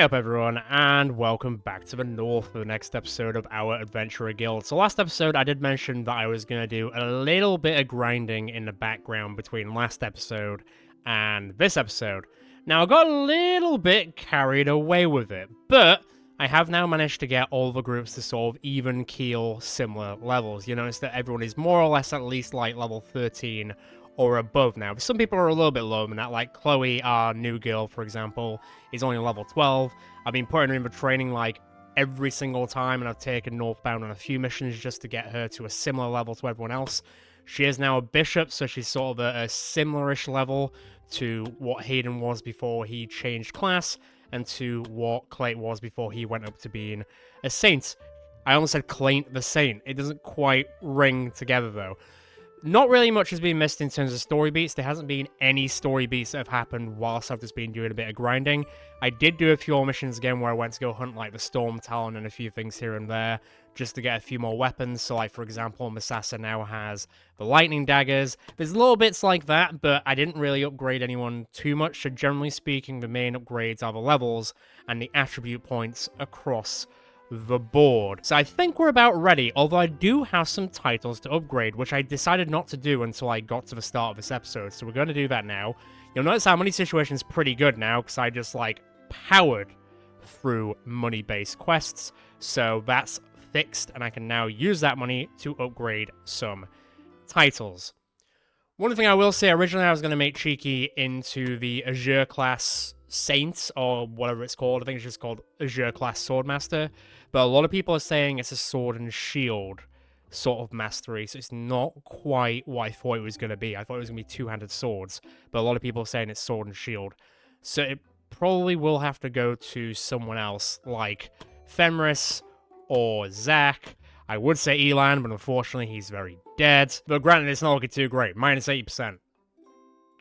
up everyone, and welcome back to the North for the next episode of our Adventurer Guild. So last episode I did mention that I was going to do a little bit of grinding in the background between last episode and this episode. Now I got a little bit carried away with it, but I have now managed to get all the groups to sort of even keel similar levels. You notice that everyone is more or less at least like level 13 or above now. Some people are a little bit lower than that, like Chloe, our new girl, for example, is only level 12. I've been putting her in the training like every single time, and I've taken Northbound on a few missions just to get her to a similar level to everyone else. She is now a bishop, so she's sort of a similar-ish level to what Hayden was before he changed class, and to what Clayt was before he went up to being a saint. I almost said Clayt the Saint. It doesn't quite ring together, though. Not really much has been missed in terms of story beats. There hasn't been any story beats that have happened whilst I've just been doing a bit of grinding. I did do a few more missions again where I went to go hunt like the Storm Talon and a few things here and there just to get a few more weapons. So like, for example, Misasa now has the lightning daggers. There's little bits like that, but I didn't really upgrade anyone too much. So generally speaking, the main upgrades are the levels and the attribute points across the board. So I think we're about ready, although I do have some titles to upgrade, which I decided not to do until I got to the start of this episode, so we're going to do that now. You'll notice our money situation is pretty good now, because I just, like, powered through money-based quests, so that's fixed, and I can now use that money to upgrade some titles. One thing I will say, originally I was going to make Cheeky into the Azure class Saint, or whatever it's called. I think it's just called Azure class Swordmaster, but a lot of people are saying it's a sword and shield sort of mastery, so it's not quite what I thought it was going to be. I thought it was going to be two-handed swords, but a lot of people are saying it's sword and shield, so it probably will have to go to someone else, like Fenris or Zach. I would say Elan, but unfortunately he's very dead. But granted, it's not looking too great. Minus 80%.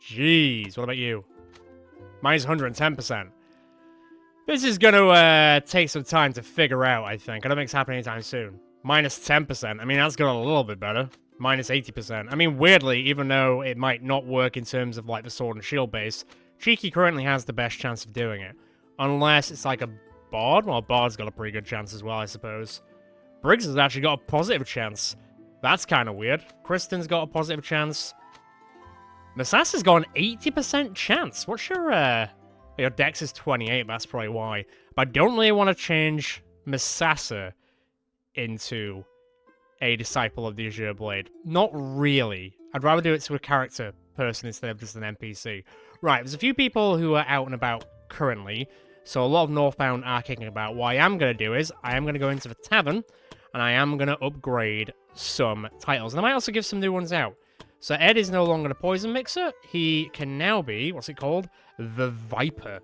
Jeez, what about you? Minus 110%. This is going to take some time to figure out, I think. I don't think it's happening anytime soon. Minus 10%. I mean, that's got a little bit better. Minus 80%. I mean, weirdly, even though it might not work in terms of, like, the sword and shield base, Cheeky currently has the best chance of doing it. Unless it's, like, a Bard. Well, Bard's got a pretty good chance as well, I suppose. Briggs has actually got a positive chance. That's kind of weird. Kristen's got a positive chance. Masasa's got an 80% chance. What's your dex is 28, that's probably why. But I don't really want to change Misasa into a Disciple of the Azure Blade. Not really. I'd rather do it to a character person instead of just an NPC. Right, there's a few people who are out and about currently, so a lot of Northbound are kicking about. What I am going to do is, I am going to go into the tavern, and I am going to upgrade some titles. And I might also give some new ones out. So Ed is no longer a poison mixer. He can now be, what's it called? The Viper.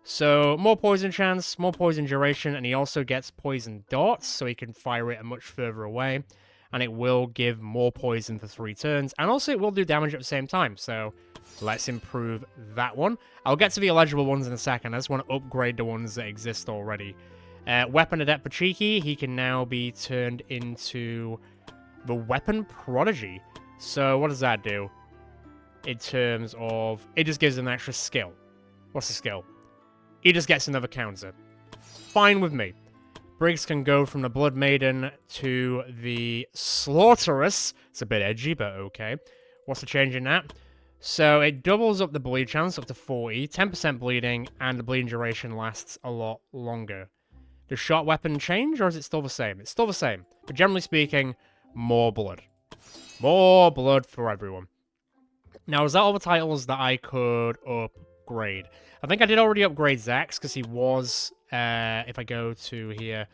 So more poison chance, more poison duration, and he also gets poison darts, so he can fire it a much further away. And it will give more poison for 3 turns, and also it will do damage at the same time. So let's improve that one. I'll get to the eligible ones in a second. I just want to upgrade the ones that exist already. Weapon Adept for Cheeky, he can now be turned into the Weapon Prodigy. So what does that do? In terms of, it just gives him an extra skill. What's the skill? He just gets another counter. Fine with me. Briggs can go from the Blood Maiden to the Slaughterous. It's a bit edgy, but okay. What's the change in that? So it doubles up the bleed chance up to 40, 10% bleeding, and the bleeding duration lasts a lot longer. Does shot weapon change, or is it still the same? It's still the same. But generally speaking, more blood. More blood for everyone. Now, is that all the titles that I could upgrade? I think I did already upgrade Zach's, because he was, if I go to here,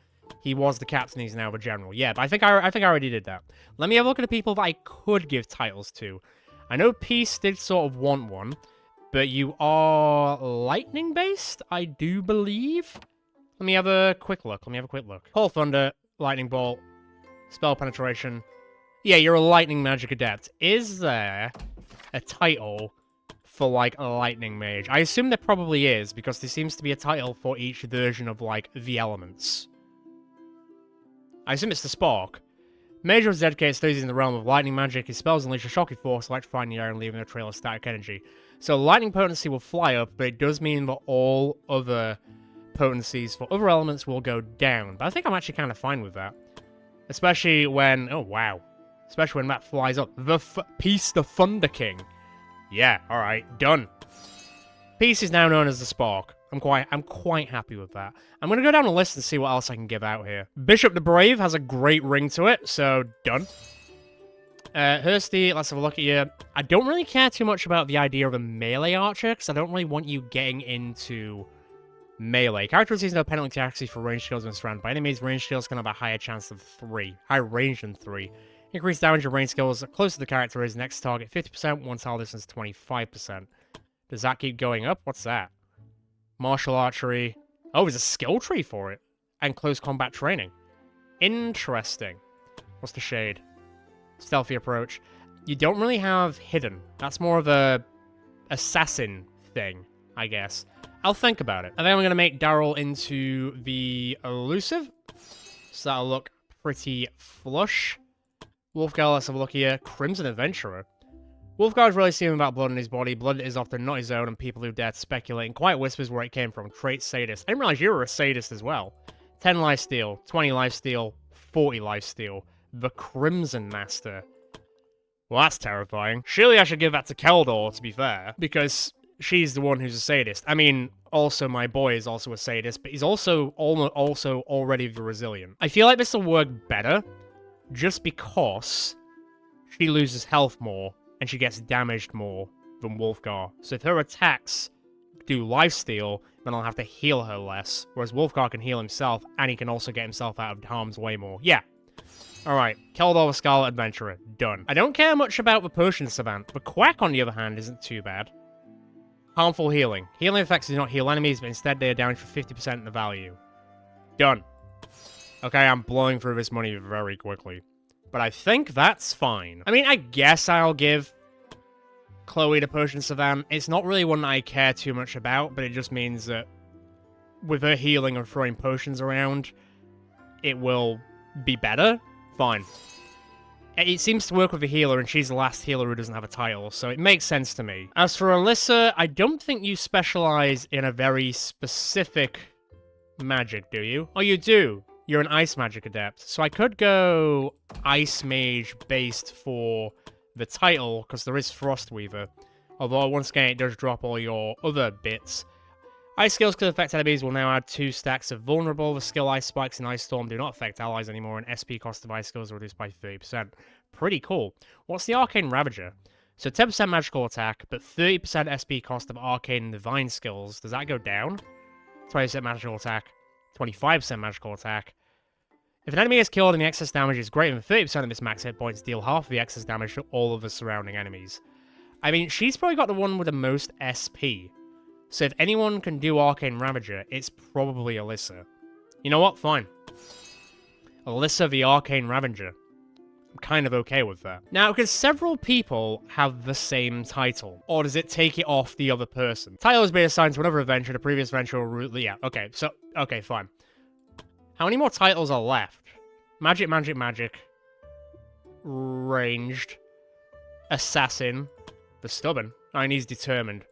he was the captain, he's now the general. Yeah, but I think I already did that. Let me have a look at the people that I could give titles to. I know Peace did sort of want one, but you are lightning-based, I do believe. Let me have a quick look. Whole Thunder, Lightning Bolt, Spell Penetration. Yeah, you're a Lightning Magic Adept. Is there a title for, like, a Lightning Mage? I assume there probably is, because there seems to be a title for each version of, like, the elements. I assume it's the Spark. Mage was dedicated studies in the realm of lightning magic. His spells unleash a shocking force, electrifying the air and leaving a trail of static energy. So lightning potency will fly up, but it does mean that all other potencies for other elements will go down. But I think I'm actually kind of fine with that. Especially when... Oh, wow. Especially when that flies up. Peace the Thunder King. Yeah, alright. Done. Peace is now known as the Spark. I'm quite happy with that. I'm gonna go down the list and see what else I can give out here. Bishop the Brave has a great ring to it, so done. Hursty, let's have a look at you. I don't really care too much about the idea of a melee archer, because I don't really want you getting into melee. Character receives no penalty actually for range skills when surrounded by enemies. Range skills can have a higher chance of 3. Higher range than 3. Increased damage and range skills closer to the character is next target 50%, one tile distance 25%. Does that keep going up? What's that? Martial archery. Oh, there's a skill tree for it. And close combat training. Interesting. What's the shade? Stealthy approach. You don't really have hidden. That's more of a assassin thing, I guess. I'll think about it. I think I'm going to make Daryl into the elusive. So that'll look pretty flush. Wolfgar, let's have a look here. Crimson Adventurer. Wolfgar's really serious about blood in his body. Blood is often not his own, and people who dare to speculate in quiet whispers where it came from. Trait sadist. I didn't realize you were a sadist as well. 10 lifesteal, 20 lifesteal, 40 lifesteal. The Crimson Master. Well, that's terrifying. Surely I should give that to Keldor, to be fair, because she's the one who's a sadist. I mean, also my boy is also a sadist, but he's also already the resilient. I feel like this will work better, just because she loses health more, and she gets damaged more than Wolfgar. So if her attacks do lifesteal, then I'll have to heal her less, whereas Wolfgar can heal himself, and he can also get himself out of harm's way more. Yeah. Alright, Keldor the Scarlet Adventurer. Done. I don't care much about the Potion Savant. The Quack, on the other hand, isn't too bad. Harmful healing. Healing effects do not heal enemies, but instead they are damaged for 50% in the value. Done. Okay, I'm blowing through this money very quickly. But I think that's fine. I mean, I guess I'll give Chloe the Potion Savant. It's not really one that I care too much about, but it just means that with her healing and throwing potions around, it will be better. Fine. It seems to work with the healer, and she's the last healer who doesn't have a title, so it makes sense to me. As for Alyssa, I don't think you specialize in a very specific magic, do you? Oh, you do. You're an ice magic adept. So I could go ice mage based for the title, because there is Frost Weaver. Although, once again, it does drop all your other bits. Ice skills could affect enemies will now add 2 stacks of vulnerable. The skill Ice Spikes and Ice Storm do not affect allies anymore, and SP cost of ice skills are reduced by 30%. Pretty cool. What's the Arcane Ravager? So 10% magical attack, but 30% SP cost of Arcane and Divine skills. Does that go down? 20% magical attack, 25% magical attack. If an enemy is killed and the excess damage is greater than 30% of its max hit points, deal half of the excess damage to all of the surrounding enemies. I mean, she's probably got the one with the most SP. So if anyone can do Arcane Ravager, it's probably Alyssa. You know what? Fine. Alyssa the Arcane Ravager. I'm kind of okay with that. Now, because several people have the same title, or does it take it off the other person? Title has been assigned to another adventure, the previous adventure will root... Yeah, okay, so... Okay, fine. How many more titles are left? Magic, Magic, Magic. Ranged. Assassin. The Stubborn. And he's Determined.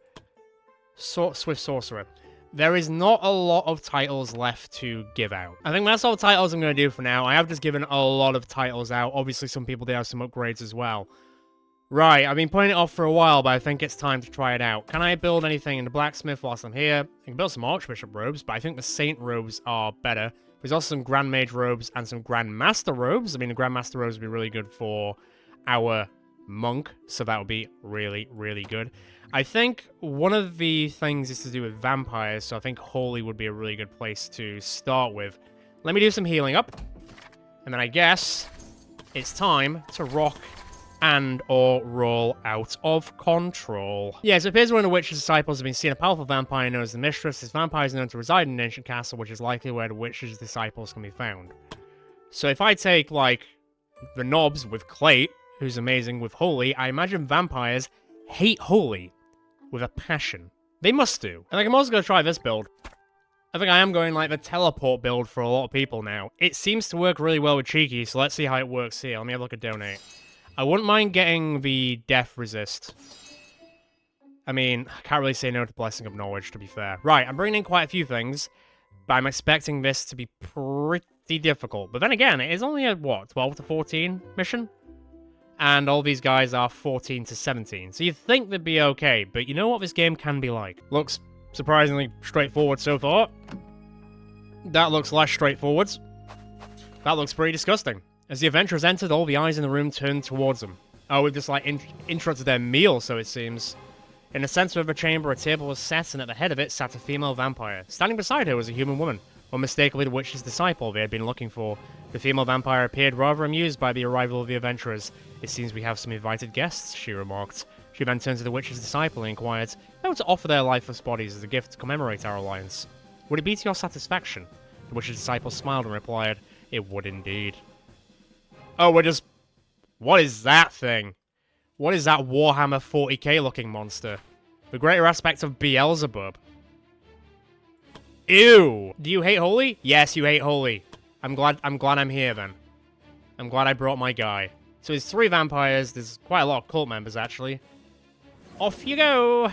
Swift Sorcerer. There is not a lot of titles left to give out. I think that's all the titles I'm going to do for now. I have just given a lot of titles out. Obviously, some people did have some upgrades as well. Right, I've been putting it off for a while, but I think it's time to try it out. Can I build anything in the Blacksmith whilst I'm here? I can build some Archbishop robes, but I think the Saint robes are better. There's also some Grand Mage robes and some Grand Master robes. I mean, the Grand Master robes would be really good for our monk, so that would be really, really good. I think one of the things is to do with vampires, so I think Holy would be a really good place to start with. Let me do some healing up, and then I guess it's time to rock and or roll out of control. Yeah, so it appears one of the witch's disciples have been seeing a powerful vampire known as the Mistress. This vampire is known to reside in an ancient castle, which is likely where the witch's disciples can be found. So if I take, like, the knobs with Clate, who's amazing with Holy, I imagine vampires hate Holy with a passion. They must do. And I'm also going to try this build. I think I am going like the teleport build for a lot of people now. It seems to work really well with Cheeky, so let's see how it works here. Let me have a look at donate. I wouldn't mind getting the death resist. I mean, I can't really say no to Blessing of Knowledge, to be fair. Right, I'm bringing in quite a few things. But I'm expecting this to be pretty difficult. But then again, it is only a, what, 12 to 14 mission? And all these guys are 14 to 17. So you'd think they'd be okay, but you know what this game can be like? Looks surprisingly straightforward so far. That looks less straightforward. That looks pretty disgusting. As the adventurers entered, all the eyes in the room turned towards them. Oh, we've just, like, interrupted their meal, so it seems. In the center of the chamber, a table was set, and at the head of it sat a female vampire. Standing beside her was a human woman, unmistakably the witch's disciple they had been looking for. The female vampire appeared rather amused by the arrival of the adventurers. It seems we have some invited guests, she remarked. She then turned to the witch's disciple and inquired, they were to offer their lifeless bodies as a gift to commemorate our alliance. Would it be to your satisfaction? The witch's disciple smiled and replied, it would indeed. Oh, we're just... What is that thing? What is that Warhammer 40k looking monster? The greater aspect of Beelzebub. Ew! Do you hate Holy? Yes, you hate Holy. I'm glad I'm here then. I'm glad I brought my guy. So there's 3 vampires, there's quite a lot of cult members actually. Off you go!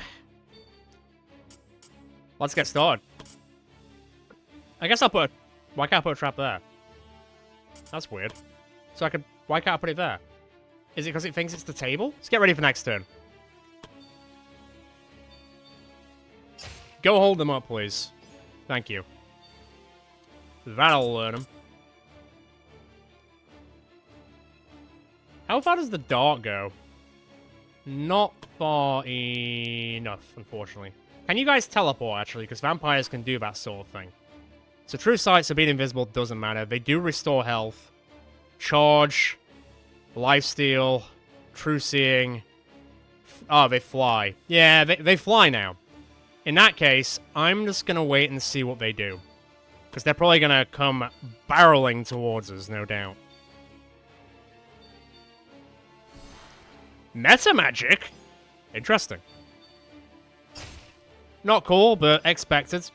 Let's get started. I guess I'll put a... Why can't I put a trap there? That's weird. So I could... Why can't I put it there? Is it because it thinks it's the table? Let's get ready for next turn. Go hold them up, please. Thank you. That'll learn them. How far does the dart go? Not far enough, unfortunately. Can you guys teleport, actually? Because vampires can do that sort of thing. So true sight, so being invisible doesn't matter. They do restore health. Charge. Lifesteal. True seeing. Oh, they fly. Yeah, they fly now. In that case, I'm just going to wait and see what they do. Because they're probably going to come barreling towards us, no doubt. Meta magic? Interesting. Not cool, but expected.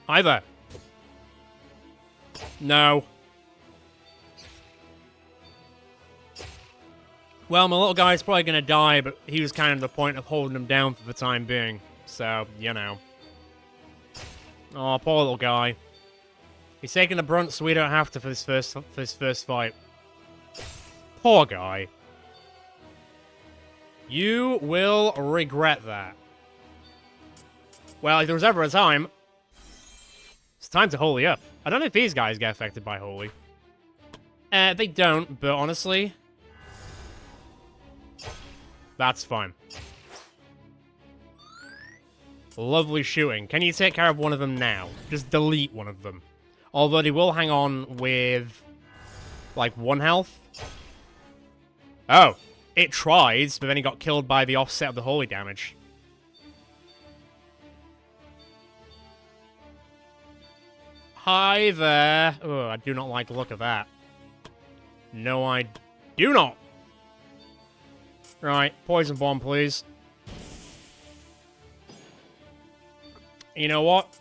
Hi there. No. Well, my little guy's probably going to die, but he was kind of the point of holding him down for the time being. So, you know. Oh, poor little guy. He's taking the brunt, so we don't have to for this first fight. Poor guy. You will regret that. Well, if there was ever a time, it's time to holy up. I don't know if these guys get affected by holy. They don't, but honestly, that's fine. Lovely shooting. Can you take care of one of them now? Just delete one of them. Although they will hang on with, like, 1 health. Oh, it tried, but then he got killed by the offset of the holy damage. Hi there. Oh, I do not like the look of that. No, I do not. Right, poison bomb, please. You know what?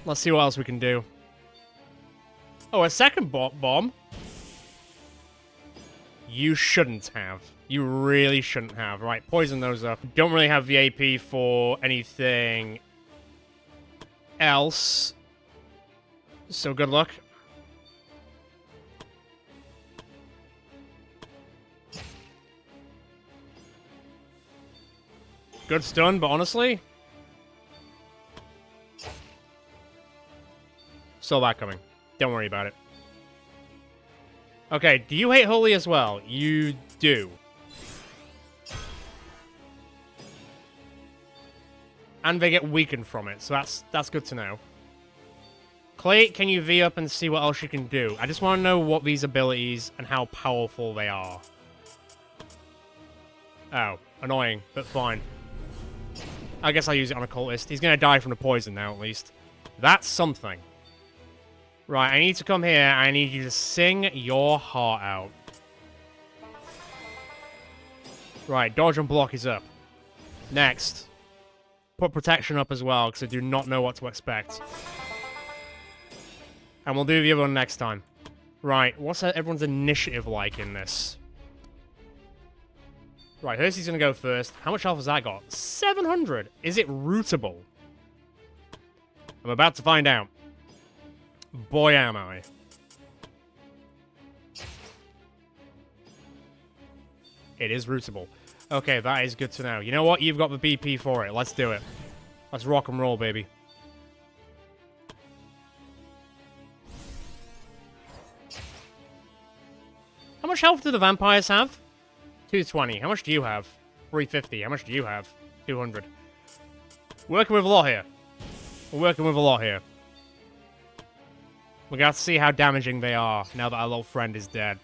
Let's see what else we can do. Oh, a second bomb? You shouldn't have. You really shouldn't have. Right, poison those up. Don't really have the AP for anything else. So good luck. Good stun, but honestly, saw that coming. Don't worry about it. Okay, do you hate holy as well? You do. And they get weakened from it, so that's good to know. Clay, can you V up and see what else you can do? I just want to know what these abilities and how powerful they are. Oh, annoying, but fine. I guess I'll use it on a cultist. He's going to die from the poison now, at least. That's something. Right, I need to come here. I need you to sing your heart out. Right, dodge and block is up. Next. Put protection up as well, because I do not know what to expect. And we'll do the other one next time. Right, what's everyone's initiative like in this? Right, Hersey's gonna go first. How much health has that got? 700! Is it rootable? I'm about to find out. Boy, am I. It is rootable. Okay, that is good to know. You know what? You've got the BP for it. Let's do it. Let's rock and roll, baby. How much health do the vampires have? 220. How much do you have? 350. How much do you have? 200. Working with a lot here. We're working with a lot here. We're gonna have to see how damaging they are now that our little friend is dead.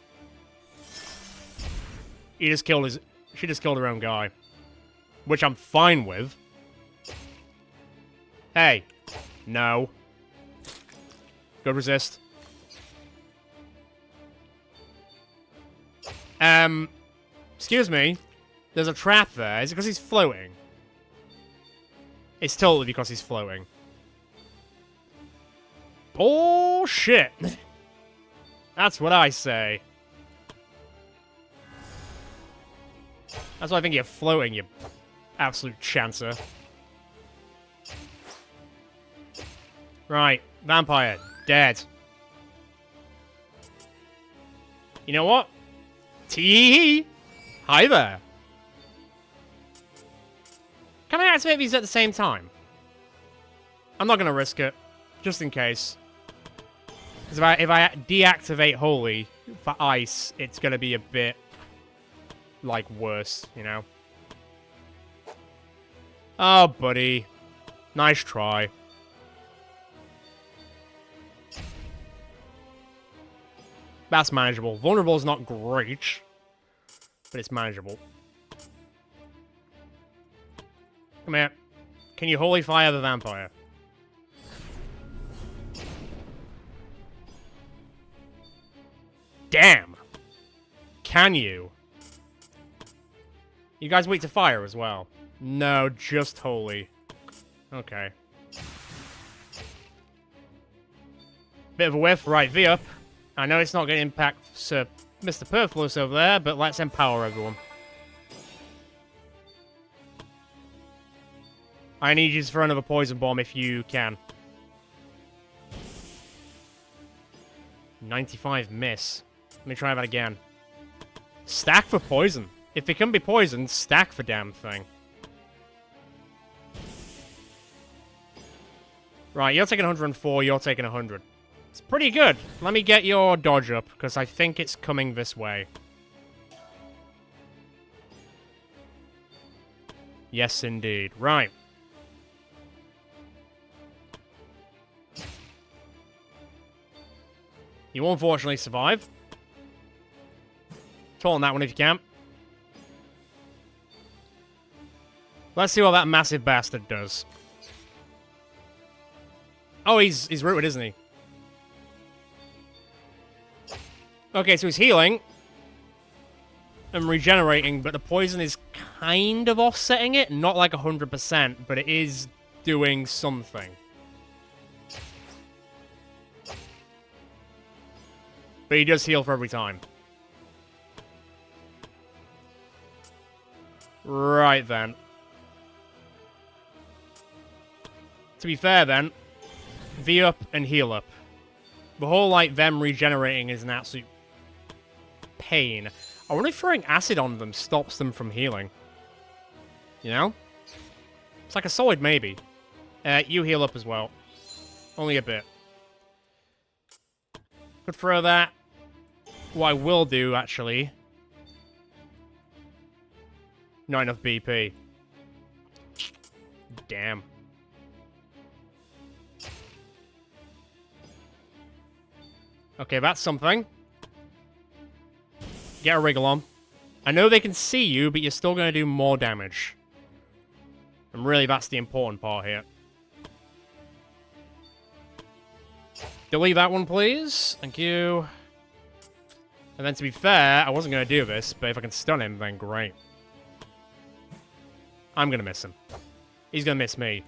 She just killed her own guy. Which I'm fine with. Hey. No. Good resist. Excuse me. There's a trap there. Is it because he's floating? It's totally because he's floating. Oh, shit. That's what I say. That's why I think you're floating, you absolute chancer. Right. Vampire. Dead. You know what? Tee-hee-hee. Hi there. Can I activate these at the same time? I'm not going to risk it. Just in case. Because if I deactivate Holy for Ice, it's going to be a bit, like, worse, you know? Oh, buddy. Nice try. That's manageable. Vulnerable is not great, but it's manageable. Come here. Can you Holy Fire the vampire? Damn! Can you? You guys weak to fire as well? No, just Holy. Okay. Bit of a whiff. Right, V up. I know it's not going to impact Sir Mr. Perfluous over there, but let's empower everyone. I need you to throw another poison bomb if you can. 95 miss. Let me try that again. Stack for poison. If it can be poisoned, stack for damn thing. Right, you're taking 104, you're taking 100. It's pretty good. Let me get your dodge up, because I think it's coming this way. Yes, indeed. Right. You will unfortunately survive. Toll on that one if you can. Let's see what that massive bastard does. Oh, he's rooted, isn't he? Okay, so he's healing. And regenerating, but the poison is kind of offsetting it. Not like 100%, but it is doing something. But he does heal for every time. Right, then. To be fair, then, V up and heal up. The whole, like, them regenerating is an absolute pain. I wonder if throwing acid on them stops them from healing. You know? It's like a solid maybe. You heal up as well. Only a bit. Could throw that. What I will do, actually... Not enough BP. Damn. Okay, that's something. Get a wriggle on. I know they can see you, but you're still going to do more damage. And really, that's the important part here. Delete that one, please. Thank you. And then, to be fair, I wasn't going to do this, but if I can stun him, then great. I'm going to miss him. He's going to miss me.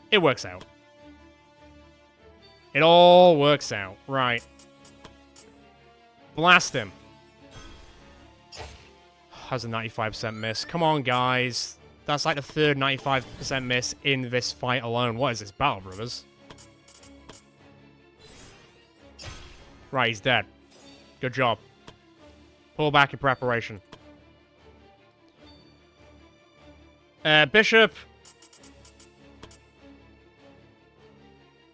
It works out. It all works out. Right. Blast him. Has a 95% miss. Come on, guys. That's like the third 95% miss in this fight alone. What is this, Battle Brothers? Right, he's dead. Good job. Pull back your preparation. Bishop.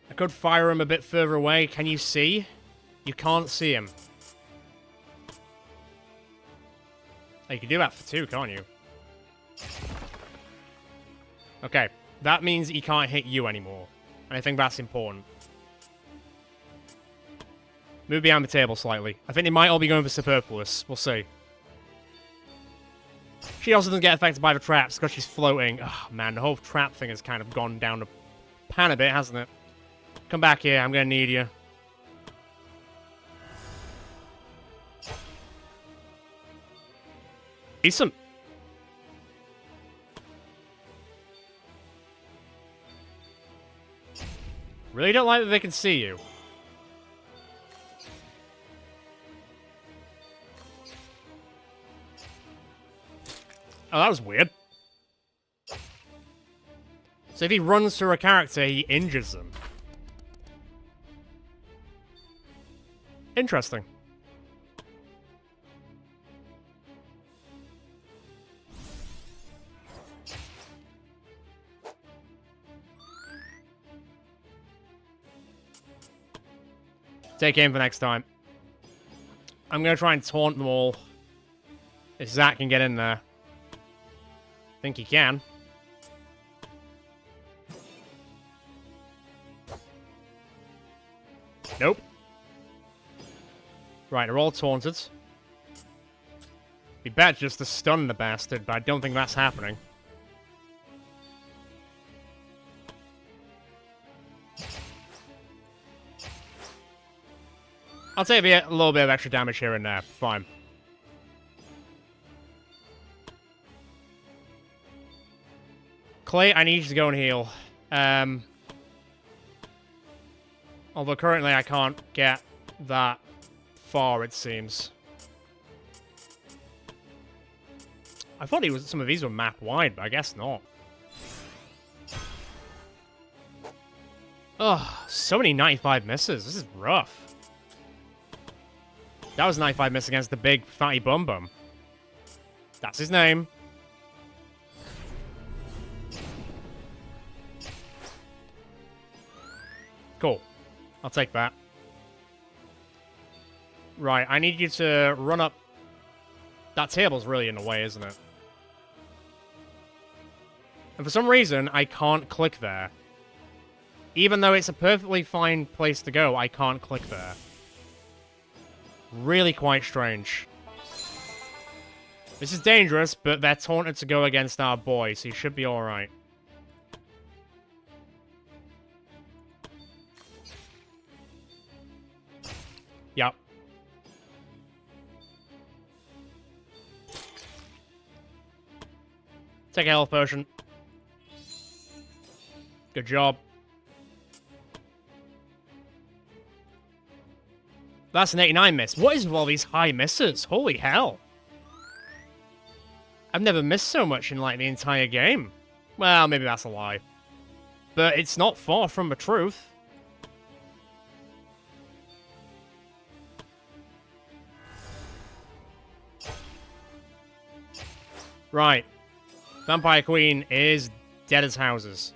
I could fire him a bit further away. Can you see? You can't see him. Oh, you can do that for 2, can't you? Okay. That means he can't hit you anymore. And I think that's important. Move behind the table slightly. I think they might all be going for superfluous. We'll see. She also doesn't get affected by the traps because she's floating. Oh, man, the whole trap thing has kind of gone down the pan a bit, hasn't it? Come back here. I'm going to need you. Decent. Really don't like that they can see you. Oh, that was weird. So if he runs through a character, he injures them. Interesting. Take aim for next time. I'm going to try and taunt them all. If Zach can get in there. I think he can. Nope. Right, they're all taunted. Be better just to stun the bastard, but I don't think that's happening. I'll take a little bit of extra damage here and there. Fine. Clay, I need you to go and heal. Although currently I can't get that far, it seems. I thought some of these were map-wide, but I guess not. Ugh, so many 95 misses. This is rough. That was a 95 miss against the big fatty bum bum. That's his name. Cool. I'll take that. Right, I need you to run up. That table's really in the way, isn't it? And for some reason, I can't click there. Even though it's a perfectly fine place to go, I can't click there. Really quite strange. This is dangerous, but they're taunted to go against our boy, so he should be alright. Yep. Take a health potion. Good job. That's an 89 miss. What is with all these high misses? Holy hell. I've never missed so much in, like, the entire game. Well, maybe that's a lie. But it's not far from the truth. Right. Vampire Queen is dead as houses.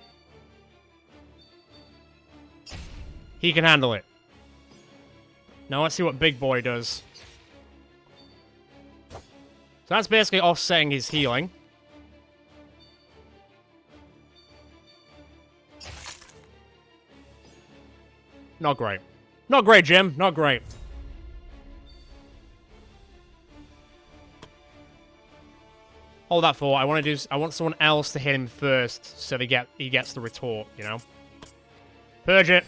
He can handle it. Now let's see what Big Boy does. So that's basically offsetting his healing. Not great. Not great, Jim. Not great. Hold that thought. I want someone else to hit him first, so he gets the retort. You know. Purge it.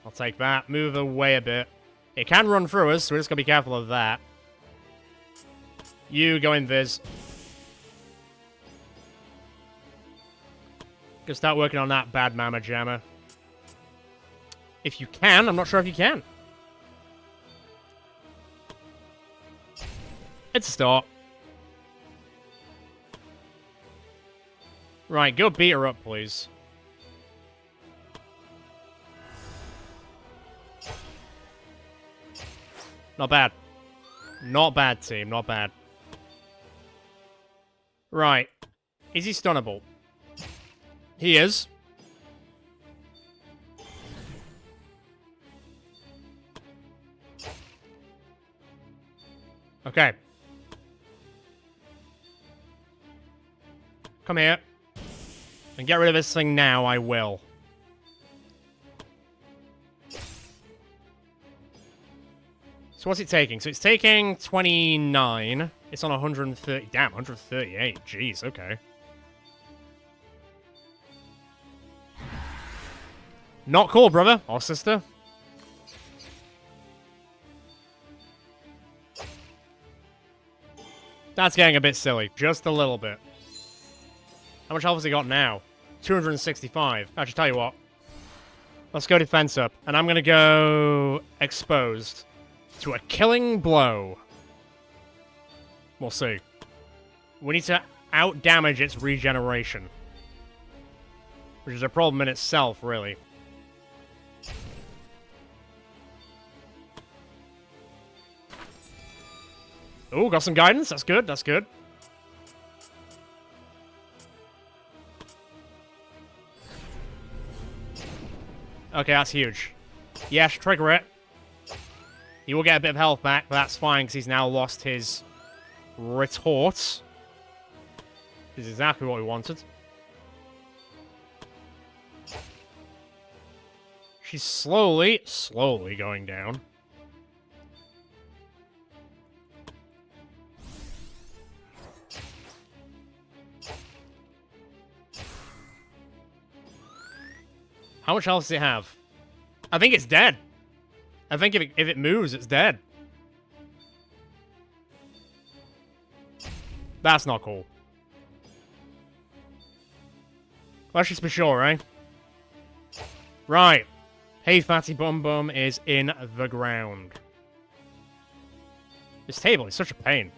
I'll take that. Move away a bit. It can run through us, so we're just gonna be careful of that. You go invis. Gonna start working on that bad mama jammer. If you can, I'm not sure if you can. It's a start. Right, go beat her up, please. Not bad. Not bad, team. Not bad. Right. Is he stunnable? He is. Okay. Come here. And get rid of this thing now, I will. So what's it taking? So it's taking 29. It's on 130. Damn, 138. Jeez, okay. Not cool, brother. Or sister. That's getting a bit silly. Just a little bit. How much health has he got now? 265. I should tell you what. Let's go defense up. And I'm going to go exposed to a killing blow. We'll see. We need to out-damage its regeneration. Which is a problem in itself, really. Ooh, got some guidance. That's good. That's good. Okay, that's huge. Yes, trigger it. He will get a bit of health back, but that's fine because he's now lost his retort. This is exactly what we wanted. She's slowly going down. How much health does it have? I think it's dead. I think if it moves, it's dead. That's not cool. Let's just be sure, eh? Right. Hey, Fatty Bum Bum is in the ground. This table is such a pain.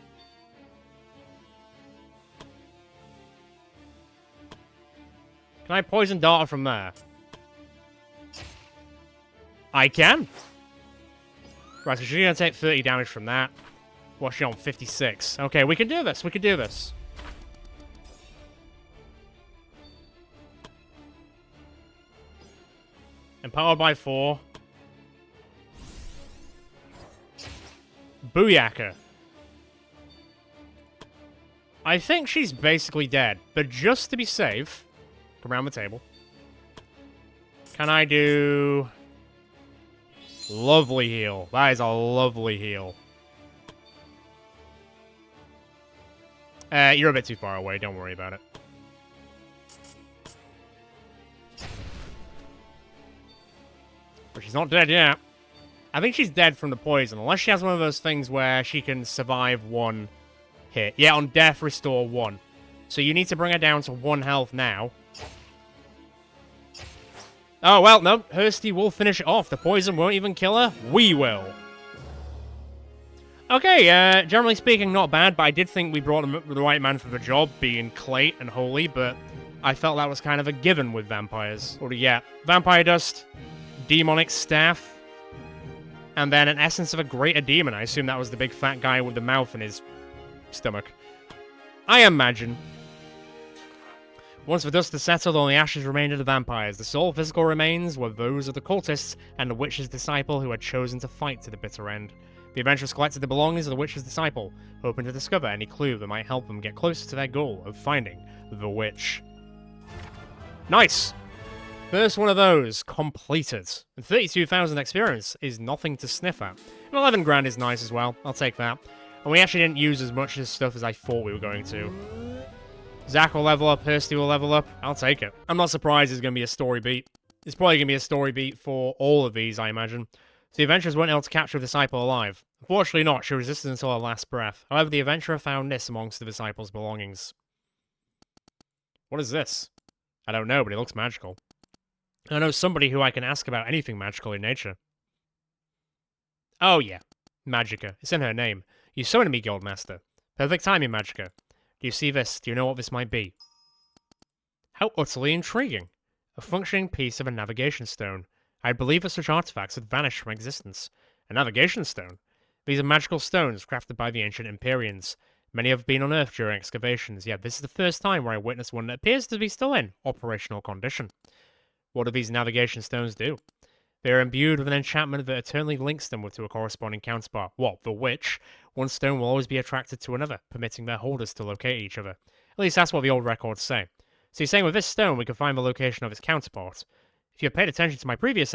Can I poison dart from there? I can. Right, so she's going to take 30 damage from that. What's she on? 56. Okay, we can do this. We can do this. Empowered by 4. Booyaka. I think she's basically dead, but just to be safe, come around the table. Can I do... Lovely heal. That is a lovely heal. You're a bit too far away. Don't worry about it. But she's not dead yet. I think she's dead from the poison, unless she has one of those things where she can survive 1 hit. Yeah, on death, restore 1. So you need to bring her down to 1 health now. Oh, well, no. Hursty will finish it off. The poison won't even kill her. We will. Okay, generally speaking, not bad, but I did think we brought the right man for the job, being Clay and Holy, but I felt that was kind of a given with vampires. What do you get? Vampire Dust, Demonic Staff, and then an Essence of a Greater Demon. I assume that was the big fat guy with the mouth in his stomach. I imagine. Once the dust has settled, only ashes remained of the vampires. The sole physical remains were those of the cultists and the witch's disciple who had chosen to fight to the bitter end. The adventurers collected the belongings of the witch's disciple, hoping to discover any clue that might help them get closer to their goal of finding the witch. Nice! First one of those completed. And 32,000 experience is nothing to sniff at. And 11 grand is nice as well. I'll take that. And we actually didn't use as much of this stuff as I thought we were going to. Zach will level up, Hursty will level up. I'll take it. I'm not surprised there's going to be a story beat. There's probably going to be a story beat for all of these, I imagine. So the adventurers weren't able to capture the disciple alive. Unfortunately not, she resisted until her last breath. However, the adventurer found this amongst the disciple's belongings. What is this? I don't know, but it looks magical. I know somebody who I can ask about anything magical in nature. Oh yeah, Magica. It's in her name. You summoned me, Guildmaster. Perfect timing, Magica. Do you see this? Do you know what this might be? How utterly intriguing. A functioning piece of a navigation stone. I believe that such artifacts had vanished from existence. A navigation stone? These are magical stones crafted by the ancient Empyreans. Many have been unearthed during excavations, yet this is the first time where I witnessed one that appears to be still in operational condition. What do these navigation stones do? They are imbued with an enchantment that eternally links them to a corresponding counterpart. What, the witch? One stone will always be attracted to another, permitting their holders to locate each other. At least that's what the old records say. So you're saying with this stone we can find the location of its counterpart. If you had paid attention to my previous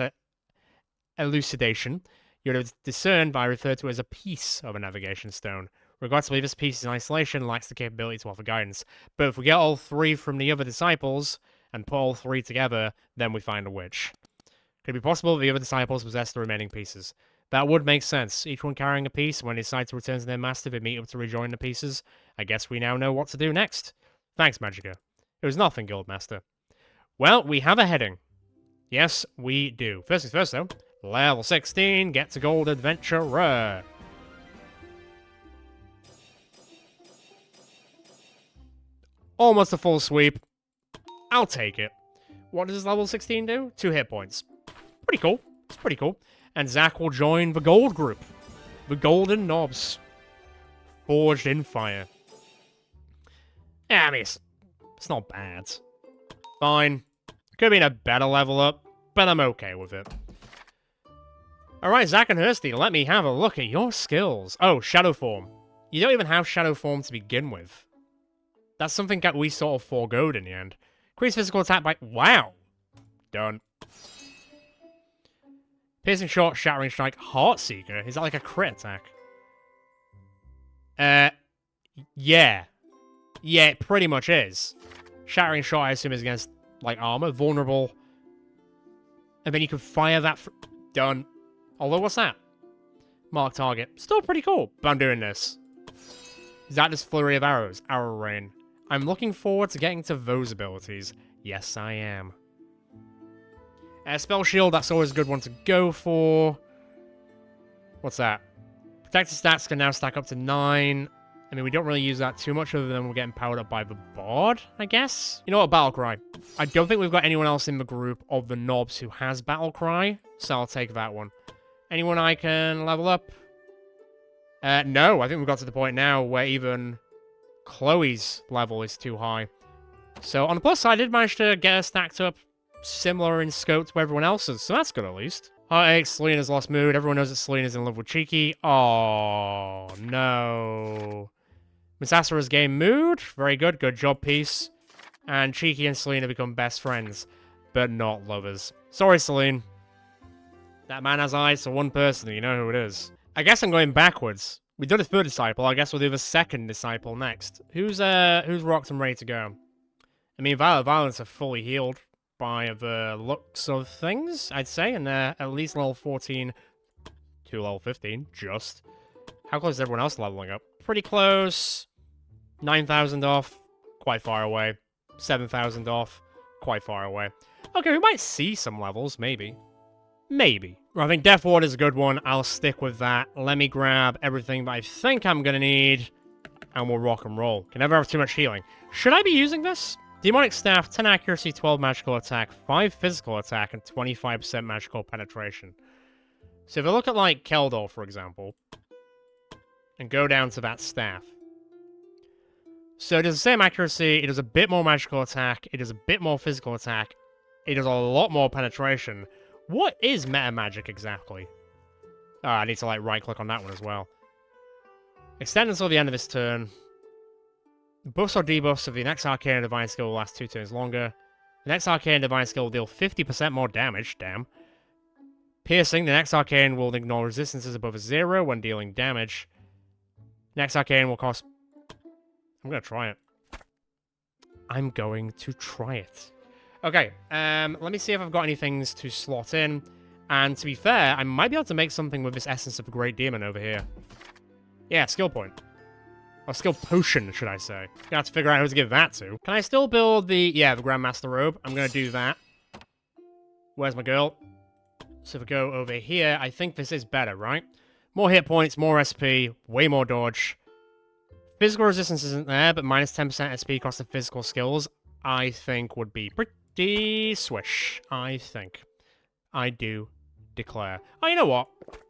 elucidation, you would have discerned that I referred to it as a piece of a navigation stone. Regardlessly, this piece in isolation lacks the capability to offer guidance. But if we get all three from the other disciples and put all three together, then we find a witch. Could it be possible that the other disciples possess the remaining pieces? That would make sense. Each one carrying a piece. When they decide to return to their master, they meet up to rejoin the pieces. I guess we now know what to do next. Thanks, Magica. It was nothing, Guildmaster. Well, we have a heading. Yes, we do. First things first, though. Level 16, get to gold adventurer. Almost a full sweep. I'll take it. What does level 16 do? 2 hit points. Pretty cool. It's pretty cool. And Zach will join the gold group. The Golden Knobs. Forged in fire. Yeah, I mean, it's not bad. Fine. Could have been a better level up, but I'm okay with it. Alright, Zach and Hursty, let me have a look at your skills. Oh, Shadow Form. You don't even have Shadow Form to begin with. That's something that we sort of foregoed in the end. Increase physical attack by... Wow! Done. Piercing Shot, Shattering Strike, Heartseeker. Is that like a crit attack? Yeah. Yeah, it pretty much is. Shattering Shot, I assume, is against, like, armor. Vulnerable. And then you can fire that... Done. Although, what's that? Mark target. Still pretty cool, but I'm doing this. Is that just Flurry of Arrows? Arrow Rain. I'm looking forward to getting to those abilities. Yes, I am. Spell Shield, that's always a good one to go for. What's that? Protected stats can now stack up to 9. I mean, we don't really use that too much other than we're getting powered up by the Bard, I guess? You know what? Battlecry. I don't think we've got anyone else in the group of the knobs who has Battlecry, so I'll take that one. Anyone I can level up? No, I think we've got to the point now where even Chloe's level is too high. So, on the plus side, I did manage to get her stacked up similar in scope to everyone else's, so that's good at least. Heartache, Selena's lost mood. Everyone knows that Selena's in love with Cheeky. Oh, no. Miss Asura's gained mood. Very good. Good job, Peace. And Cheeky and Selena become best friends, but not lovers. Sorry, Selene. That man has eyes for one person, you know who it is. I guess I'm going backwards. We've done a third disciple, I guess we'll do the second disciple next. Who's rocked and ready to go? I mean, Violence are fully healed by the looks of things, I'd say, and they're at least level 14 to level 15, just. How close is everyone else leveling up? Pretty close. 9,000 off, quite far away. 7,000 off, quite far away. Okay, we might see some levels, maybe. Maybe. I think Death Ward is a good one. I'll stick with that. Let me grab everything that I think I'm going to need, and we'll rock and roll. Can never have too much healing. Should I be using this? Demonic Staff, 10 accuracy, 12 magical attack, 5 physical attack, and 25% magical penetration. So if I look at, like, Keldor, for example, and go down to that staff. So it does the same accuracy, it does a bit more magical attack, it does a bit more physical attack, it does a lot more penetration. What is meta magic exactly? Oh, I need to like right-click on that one as well. Extend until the end of this turn. Buffs or debuffs of the next Arcane Divine skill will last 2 turns longer. The next Arcane Divine skill will deal 50% more damage, damn. Piercing, the next Arcane will ignore resistances above a 0 when dealing damage. Next Arcane will cost... I'm gonna try it. I'm going to try it. Okay, let me see if I've got any things to slot in. And to be fair, I might be able to make something with this Essence of a Great Demon over here. Yeah, skill point. Or skill potion, should I say. Gonna have to figure out who to give that to. Can I still build the... Yeah, the Grandmaster Robe. I'm gonna do that. Where's my girl? So if we go over here, I think this is better, right? More hit points, more SP, way more dodge. physical resistance isn't there, but minus 10% SP cost of physical skills, I think would be pretty swish. I think. I do declare. Oh, you know what?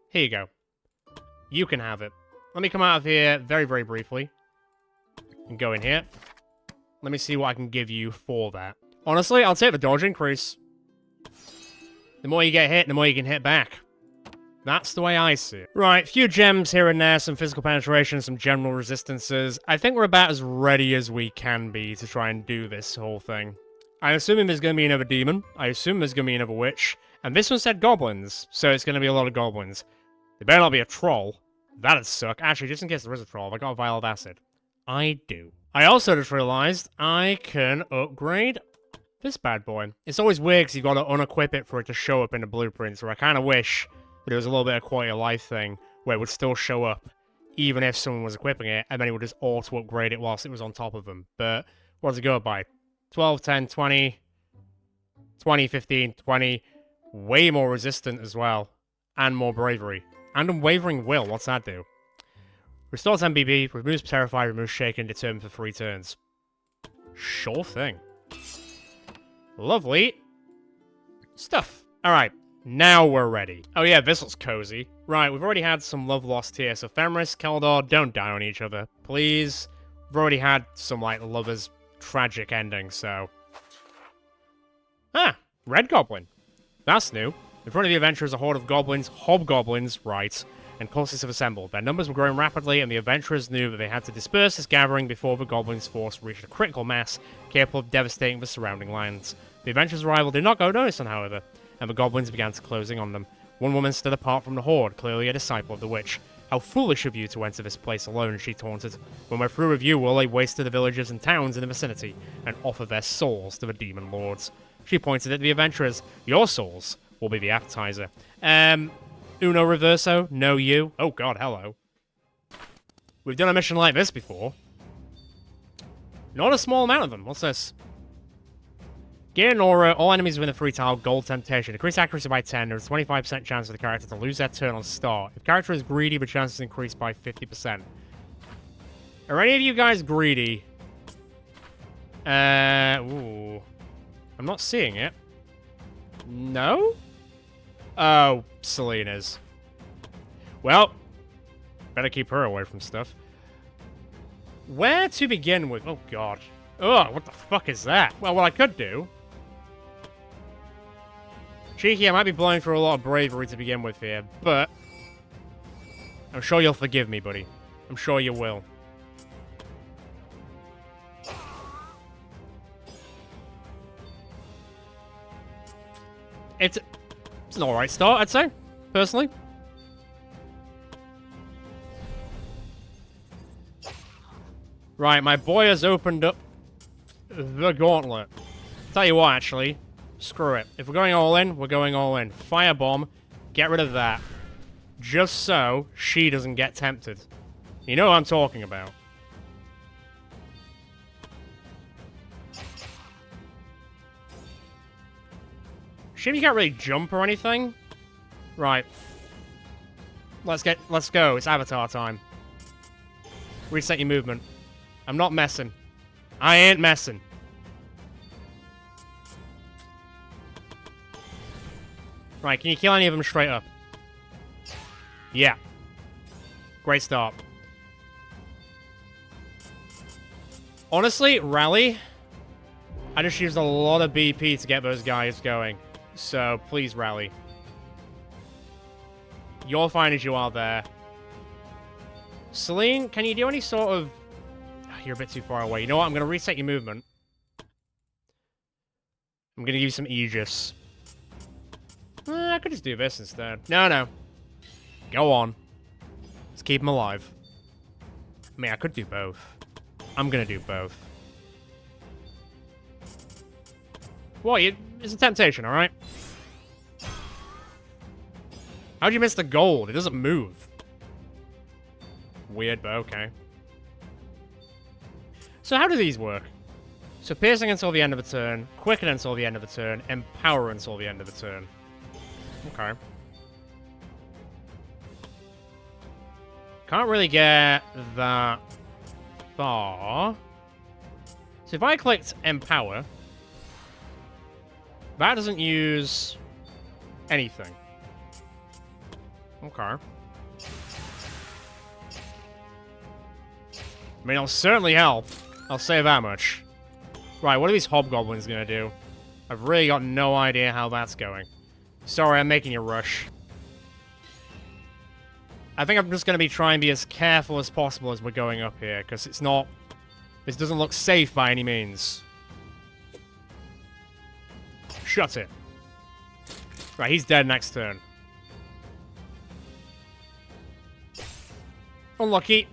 Here you go. You can have it. Let me come out of here very, very briefly. And go in here. Let me see what I can give you for that. Honestly, I'll take the dodge increase. The more you get hit, the more you can hit back. That's the way I see it. Right, few gems here and there, some physical penetration, some general resistances. I think we're about as ready as we can be to try and do this whole thing. I'm assuming there's going to be another demon. I assume there's going to be another witch. And this one said goblins, so it's going to be a lot of goblins. There better not be a troll. That'd suck. Actually, just in case there is a troll, have I got a vial of acid? I do. I also just realized I can upgrade this bad boy. It's always weird because you've got to unequip it for it to show up in the blueprints, where I kind of wish that it was a little bit of quality of life thing, where it would still show up, even if someone was equipping it, and then it would just auto-upgrade it whilst it was on top of them. But what does it go by? 12, 10, 20, 20, 15, 20. Way more resistant as well. And more bravery. And unwavering will. What's that do? Restores MBB, removes Terrify, removes Shaken, determined for 3 turns. Sure thing. Lovely stuff. Alright, now we're ready. Oh yeah, this looks cozy. Right, we've already had some love lost here, so Fenris, Keldor, don't die on each other. Please. We've already had some, like, lovers' tragic ending, so... Ah, Red Goblin. That's new. In front of the adventurers, a horde of goblins, hobgoblins, right, and cultists have assembled. Their numbers were growing rapidly, and the adventurers knew that they had to disperse this gathering before the goblins' force reached a critical mass, capable of devastating the surrounding lands. The adventurers' arrival did not go unnoticed, however, and the goblins began closing on them. One woman stood apart from the horde, clearly a disciple of the witch. How foolish of you to enter this place alone, she taunted. When we're through with you, we'll lay waste to the villages and towns in the vicinity, and offer their souls to the demon lords. She pointed at the adventurers. Your souls will be the appetizer. Uno reverso, no you. Oh god, hello. We've done a mission like this before. Not a small amount of them. What's this? Gear and aura, all enemies within the free tile, gold temptation. Increase accuracy by 10. There's a 25% chance for the character to lose their turn on start. If the character is greedy, the chance is increased by 50%. Are any of you guys greedy? Ooh. I'm not seeing it. No? Oh, Selena's. Well, better keep her away from stuff. Where to begin with? Oh, God. Ugh, what the fuck is that? Well, what I could do... Cheeky, I might be blowing through a lot of bravery to begin with here, but... I'm sure you'll forgive me, buddy. I'm sure you will. It's an alright start, I'd say, personally. Right, my boy has opened up the gauntlet. Tell you what, actually, screw it. If we're going all in, we're going all in. Firebomb, get rid of that. Just so she doesn't get tempted. You know what I'm talking about. Shame you can't really jump or anything. Right. Let's go. It's Avatar time. Reset your movement. I'm not messing. I ain't messing. Right, can you kill any of them straight up? Yeah. Great start. Honestly, rally. I just used a lot of BP to get those guys going. So, please rally. You're fine as you are there. Celine, can you do any sort of... You're a bit too far away. You know what? I'm going to reset your movement. I'm going to give you some Aegis. I could just do this instead. No. Go on. Let's keep him alive. I mean, I could do both. I'm going to do both. What? It's a temptation, alright? How'd you miss the gold? It doesn't move. Weird, but okay. So how do these work? So piercing until the end of the turn, quicken until the end of the turn, empower until the end of the turn. Okay. Can't really get that far. So if I clicked Empower, that doesn't use anything. Okay. I mean, it'll certainly help. I'll say that much. Right, what are these hobgoblins gonna do? I've really got no idea how that's going. Sorry, I'm making a rush. I think I'm just gonna be trying to be as careful as possible as we're going up here, because it's not... This doesn't look safe by any means. Shut it. Right, he's dead next turn. Unlucky.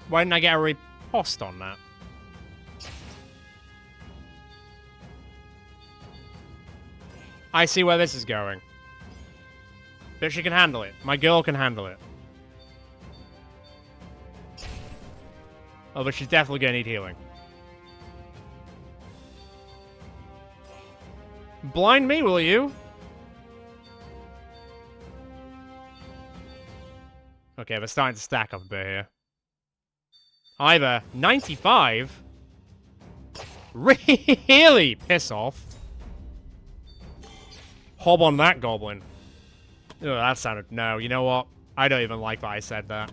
Why didn't I get a riposte on that? I see where this is going. But she can handle it. My girl can handle it. Oh, but she's definitely gonna need healing. Blind me, will you? Okay, we're starting to stack up a bit here. Either 95? Really? Piss off. Hob on that goblin. Oh, that sounded... No, you know what? I don't even like that I said that.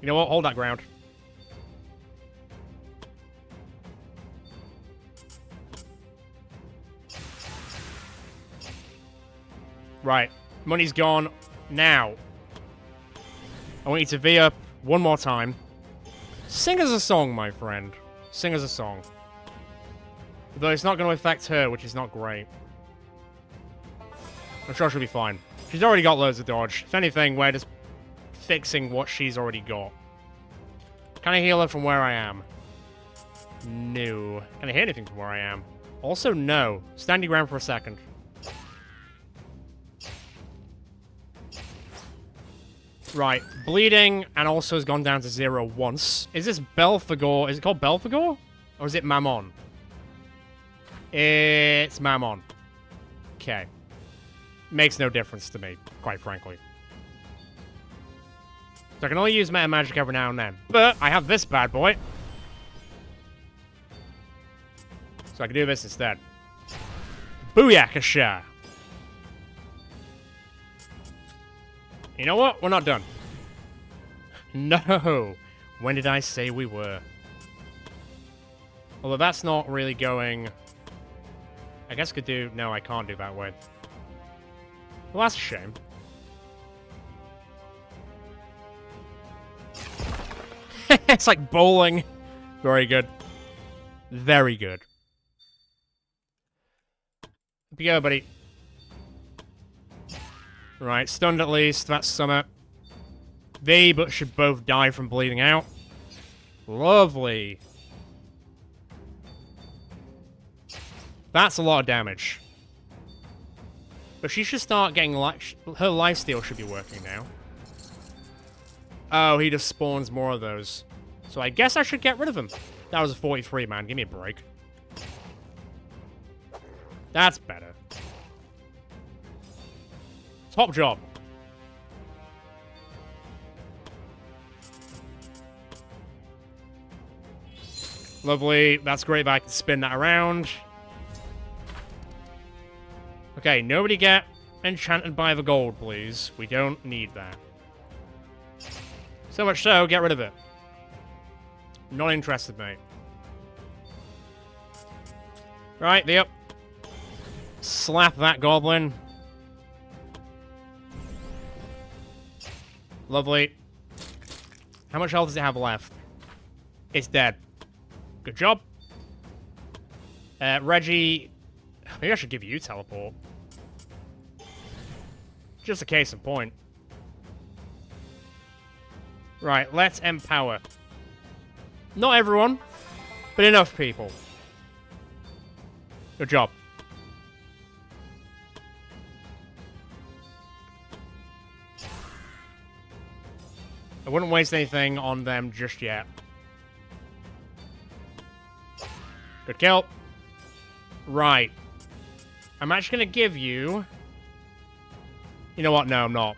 You know what? Hold that ground. Right. Money's gone. Now. I want you to V up one more time. Sing us a song, my friend. Sing us a song. Though it's not going to affect her, which is not great. I'm sure she'll be fine. She's already got loads of dodge. If anything, we're just fixing what she's already got. Can I heal her from where I am? No. Can I hear anything from where I am? Also, no. Stand your ground for a second. Right. Bleeding, and also has gone down to 0 once. Is this Belphegor? Is it called Belphegor? Or is it Mammon? It's Mammon. Okay. Makes no difference to me, quite frankly. So I can only use meta magic every now and then. But I have this bad boy. So I can do this instead. Booyakasha! You know what? We're not done. No! When did I say we were? Although that's not really going... I guess I could do... No, I can't do that way. Well, that's a shame. It's like bowling. Very good. Very good. Up you go, buddy. Right, stunned at least. That's Summit. They but should both die from bleeding out. Lovely. That's a lot of damage. But she should start getting her lifesteal should be working now. Oh, he just spawns more of those. So I guess I should get rid of him. That was a 43, man. Give me a break. That's better. Top job. Lovely. That's great if I can spin that around. Okay, nobody get enchanted by the gold, please. We don't need that. So much so, get rid of it. Not interested, mate. Right, yep. Slap that goblin. Lovely. How much health does it have left? It's dead. Good job. Reggie... Maybe I should give you teleport. Just a case in point. Right, let's empower. Not everyone, but enough people. Good job. I wouldn't waste anything on them just yet. Good kill. Right. I'm actually going to give you... You know what? No, I'm not.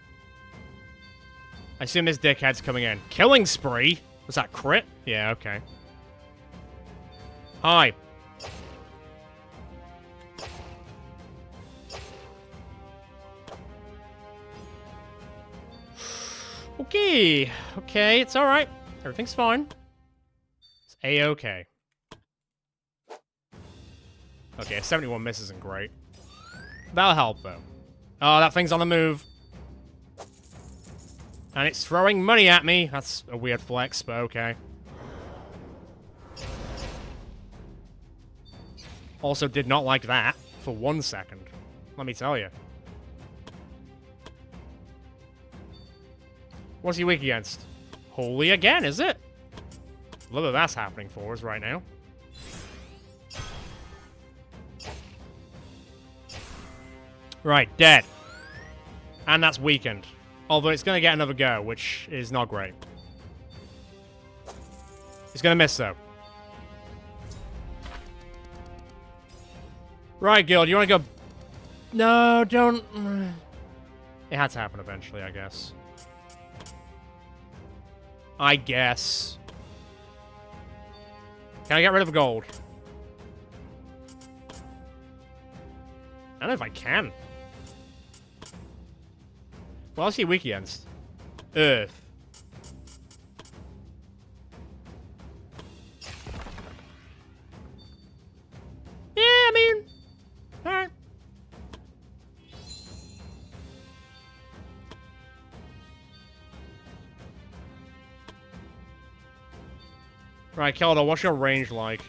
I assume this dickhead's coming in. Killing spree? Was that crit? Yeah, okay. Hi. Okay. Okay, it's alright. Everything's fine. It's A-okay. Okay, 71 miss isn't great. That'll help, though. Oh, that thing's on the move. And it's throwing money at me. That's a weird flex, but okay. Also did not like that for 1 second. Let me tell you. What's he weak against? Holy again, is it? Look at that's happening for us right now. Right, dead. And that's weakened. Although it's going to get another go, which is not great. It's going to miss, though. Right, Guild, you want to go... No, don't... It had to happen eventually, I guess. I guess. Can I get rid of the gold? I don't know if I can. What else are you weak against? Earth. Yeah, I mean... Alright. Right, Keldor, what's your range like?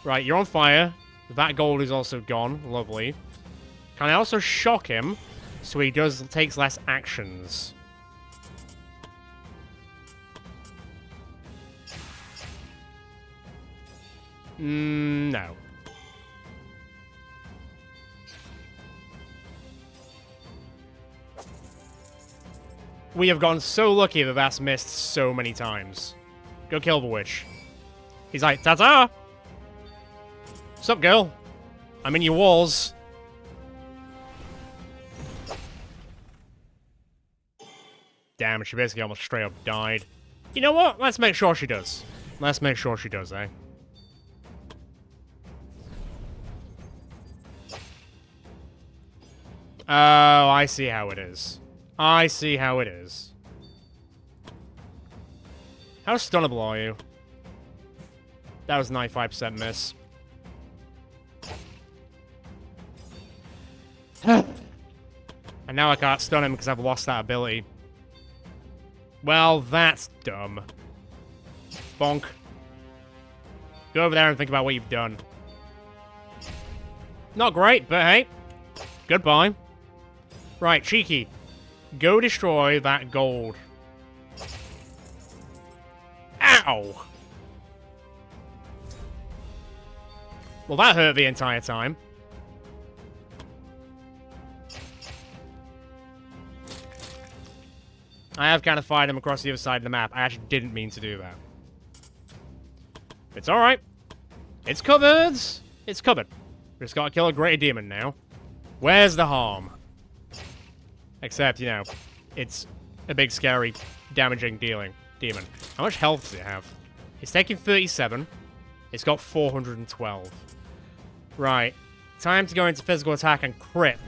Right, you're on fire. That gold is also gone. Lovely. Can I also shock him so he takes less actions? No. We have gotten so lucky that that's missed so many times. Go kill the witch. He's like, ta-ta! Sup, girl? I'm in your walls. Damn, she basically almost straight up died. You know what? Let's make sure she does. Let's make sure she does, eh? Oh, I see how it is. I see how it is. How stunnable are you? That was 95% miss. And now I can't stun him because I've lost that ability. Well, that's dumb. Bonk. Go over there and think about what you've done. Not great, but hey. Goodbye. Right, Cheeky. Go destroy that gold. Ow! Well, that hurt the entire time. I have kind of fired him across the other side of the map. I actually didn't mean to do that. It's alright. It's covered. It's covered. We just gotta kill a greater demon now. Where's the harm? Except, you know, it's a big, scary, damaging demon. How much health does it have? It's taking 37. It's got 412. Right. Time to go into physical attack and crit.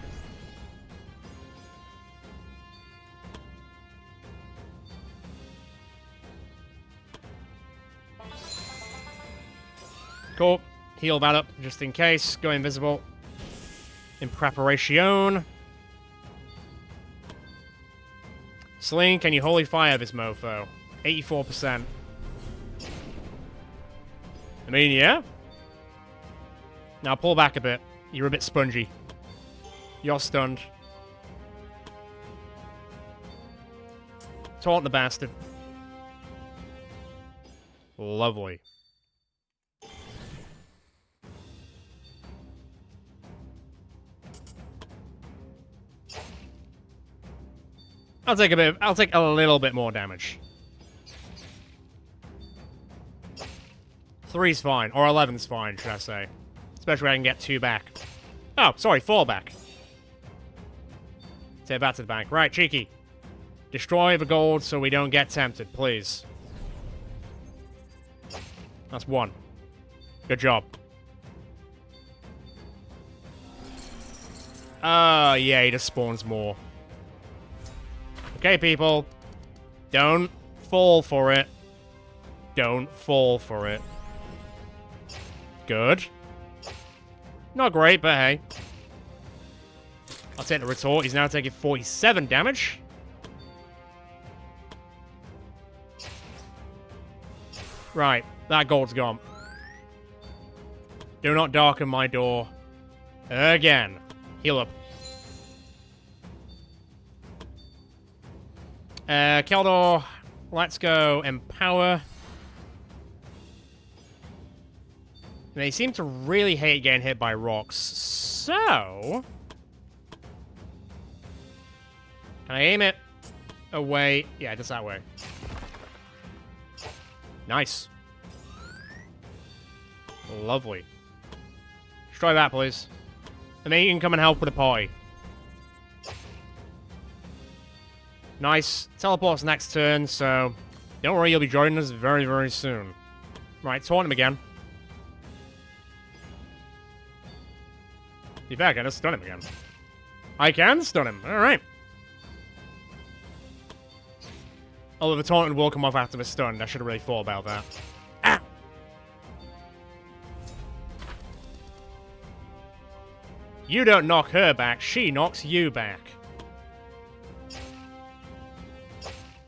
Cool. Heal that up just in case. Go invisible. In preparation. Sling, can you holy fire this mofo? 84%. I mean, yeah. Now pull back a bit. You're a bit spongy. You're stunned. Taunt the bastard. Lovely. I'll take a little bit more damage. 3's fine. Or 11's fine, should I say. Especially when I can get 2 back. Oh, sorry, 4 back. Take that to the bank. Right, cheeky. Destroy the gold so we don't get tempted, please. That's 1. Good job. Yeah, he just spawns more. Okay, people. Don't fall for it. Don't fall for it. Good. Not great, but hey. I'll take the retort. He's now taking 47 damage. Right, that gold's gone. Do not darken my door. Again. Heal up. Keldor, let's go Empower. They seem to really hate getting hit by rocks, so... Can I aim it away? Yeah, just that way. Nice. Lovely. Destroy that, please. And then you can come and help with the party. Nice. Teleports next turn, so... Don't worry, you'll be joining us very, very soon. Right, taunt him again. In fact, I can just stun him again. I can stun him. Alright. Although the taunt will come off after the stun. I should have really thought about that. Ah! You don't knock her back, she knocks you back.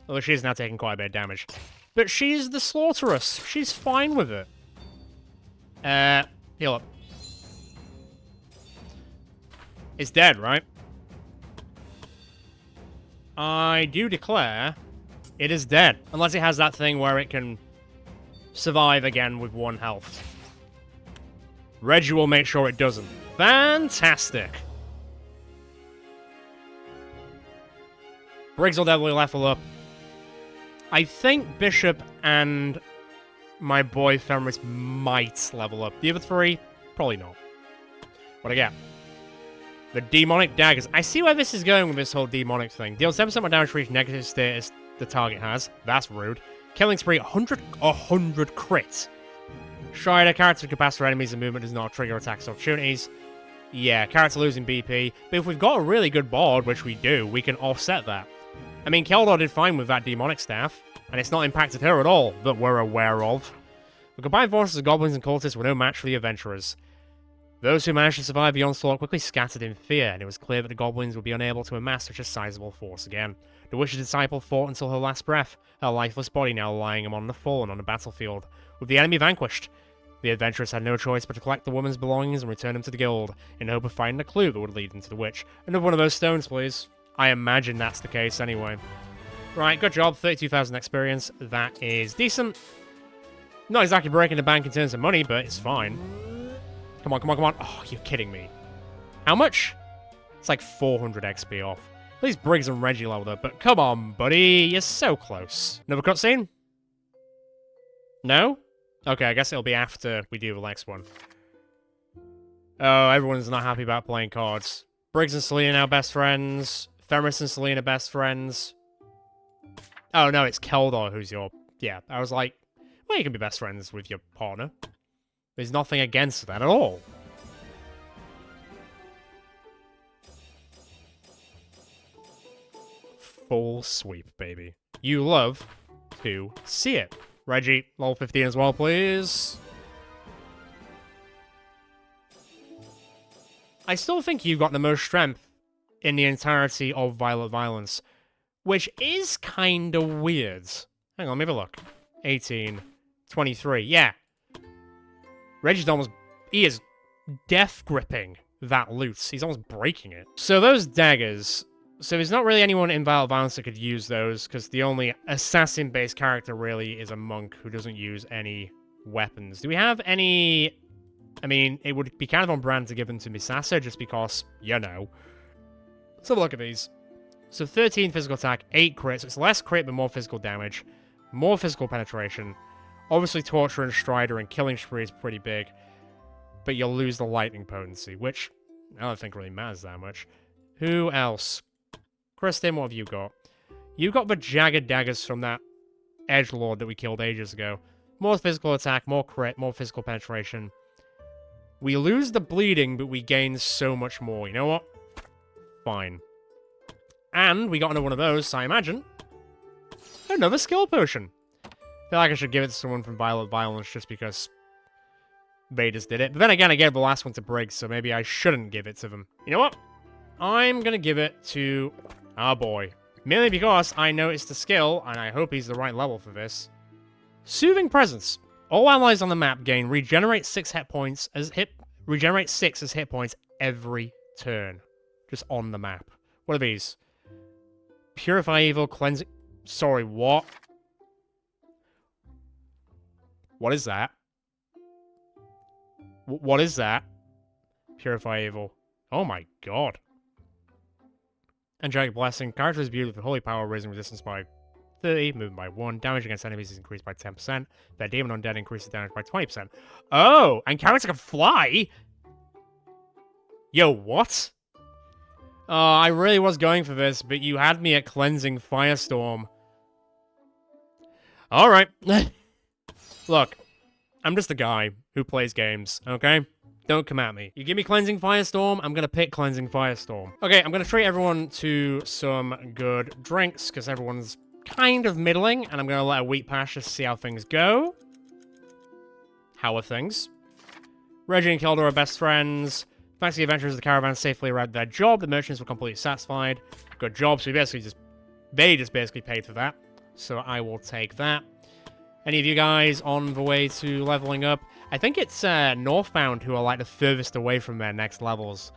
Although she's now taking quite a bit of damage. But she's the Slaughterous. She's fine with it. Heal up. It's dead, right? I do declare it is dead. Unless it has that thing where it can survive again with 1 health. Reggie will make sure it doesn't. Fantastic. Briggs will definitely level up. I think Bishop and my boy Fenris might level up. The other 3, probably not. What I get? The demonic daggers. I see where this is going with this whole demonic thing. Deals 7% more damage for each negative status the target has. That's rude. Killing spree, 100 crit. Strider, character capacitor enemies and movement does not trigger attacks or opportunities. Yeah, character losing BP. But if we've got a really good board, which we do, we can offset that. I mean, Keldor did fine with that demonic staff, and it's not impacted her at all, that we're aware of. The combined forces of goblins and cultists were no match for the adventurers. Those who managed to survive the onslaught quickly scattered in fear, and it was clear that the goblins would be unable to amass such a sizable force again. The witch's disciple fought until her last breath, her lifeless body now lying among the fallen on the battlefield. With the enemy vanquished, the adventurers had no choice but to collect the woman's belongings and return them to the guild, in the hope of finding a clue that would lead them to the witch. Another one of those stones, please. I imagine that's the case anyway. Right, good job, 32,000 experience. That is decent. Not exactly breaking the bank in terms of money, but it's fine. Come on, come on, come on. Oh, you're kidding me. How much? It's like 400 XP off. At least Briggs and Reggie leveled up, but come on, buddy. You're so close. Another cutscene? No? Okay, I guess it'll be after we do the next one. Oh, everyone's not happy about playing cards. Briggs and Selena now best friends. Fenris and Selena best friends. Oh, no, it's Keldor who's your... Yeah, I was like, well, you can be best friends with your partner. There's nothing against that at all. Full sweep, baby. You love to see it. Reggie, level 15 as well, please. I still think you've got the most strength in the entirety of Violet Violence, which is kind of weird. Hang on, let me have a look. 18, 23, yeah. Reggie's almost... He is death gripping that loot. He's almost breaking it. So those daggers... So there's not really anyone in Violet Violence that could use those, because the only assassin-based character really is a monk who doesn't use any weapons. Do we have any... I mean, it would be kind of on brand to give them to Misasa, just because, you know. Let's have a look at these. So 13 physical attack, 8 crit, so it's less crit but more physical damage, more physical penetration, Obviously, Torture and Strider and Killing Spree is pretty big, but you'll lose the lightning potency, which I don't think really matters that much. Who else? Kristen, what have you got? You got the Jagged Daggers from that Edgelord that we killed ages ago. More physical attack, more crit, more physical penetration. We lose the bleeding, but we gain so much more. You know what? Fine. And we got another one of those, so I imagine another skill potion. I feel like I should give it to someone from Violet Violence just because they just did it. But then again, I gave the last one to Briggs, so maybe I shouldn't give it to them. You know what? I'm gonna give it to our boy. Merely because I noticed the skill, and I hope he's the right level for this. Soothing Presence. All allies on the map gain regenerate 6 hit points as hit points every turn. Just on the map. What are these? Purify Evil, Cleansing... Sorry, what? What is that? What is that? Purify Evil. Oh my god. Angelic Blessing. Character is viewed with holy power, raising resistance by 30, movement by 1. Damage against enemies is increased by 10%. Their demon undead increases damage by 20%. Oh! And character can fly? Yo, what? I really was going for this, but you had me at Cleansing Firestorm. Alright. Look, I'm just a guy who plays games, okay? Don't come at me. You give me Cleansing Firestorm, I'm gonna pick Cleansing Firestorm. Okay, I'm gonna treat everyone to some good drinks, because everyone's kind of middling, and I'm gonna let a week pass just to see how things go. How are things? Reggie and Kilda are best friends. Thanks to the adventurers of the caravan safely arrived at their job, the merchants were completely satisfied. Good job, so they just basically paid for that. So I will take that. Any of you guys on the way to leveling up? I think it's Northbound who are like the furthest away from their next levels.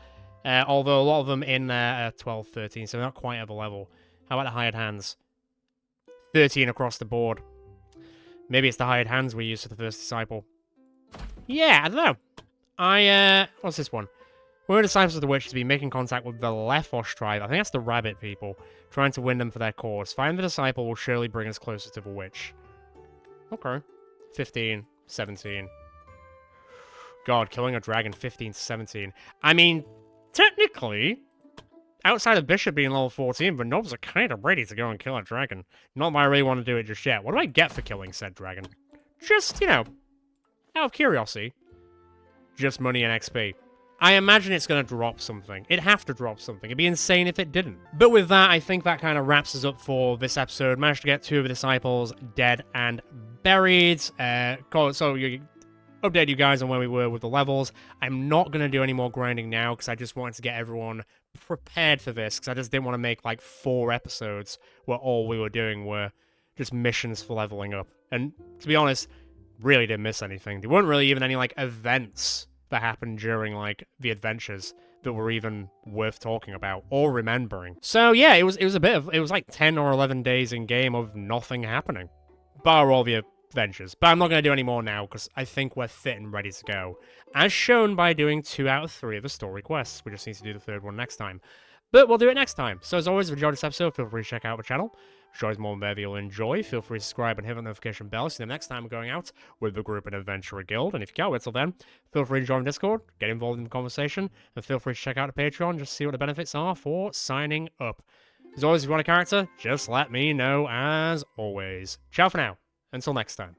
Although a lot of them in there are 12, 13, so they're not quite at the level. How about the hired hands? 13 across the board. Maybe it's the hired hands we use for the first disciple. Yeah, I don't know. What's this one? One of the disciples of the witch has been making contact with the Lefosh tribe. I think that's the rabbit people. Trying to win them for their cause. Finding the disciple will surely bring us closer to the witch. Okay. 15, 17. God, killing a dragon 15 to 17. I mean, technically, outside of Bishop being level 14, the nobles are kind of ready to go and kill a dragon. Not that I really want to do it just yet. What do I get for killing said dragon? Just, you know, out of curiosity. Just money and XP. I imagine it's going to drop something. It'd have to drop something. It'd be insane if it didn't. But with that, I think that kind of wraps us up for this episode. Managed to get 2 of the disciples dead and buried. So you update you guys on where we were with the levels. I'm not going to do any more grinding now because I just wanted to get everyone prepared for this because I just didn't want to make like 4 episodes where all we were doing were just missions for leveling up. And to be honest, really didn't miss anything. There weren't really even any like events that happened during like the adventures that were even worth talking about or remembering. So yeah, it was like 10 or 11 days in game of nothing happening, bar all the adventures. But I'm not going to do any more now because I think we're fit and ready to go, as shown by doing 2 out of 3 of the story quests. We just need to do the 3rd one next time, but we'll do it next time. So as always, if you enjoyed this episode, feel free to check out the channel. Sure is more than there you'll enjoy. Feel free to subscribe and hit the notification bell. See you next time we're going out with the group and Adventurer Guild. And if you can't wait till then, feel free to join Discord, get involved in the conversation, and feel free to check out the Patreon just to see what the benefits are for signing up. As always, if you want a character, just let me know as always. Ciao for now. Until next time.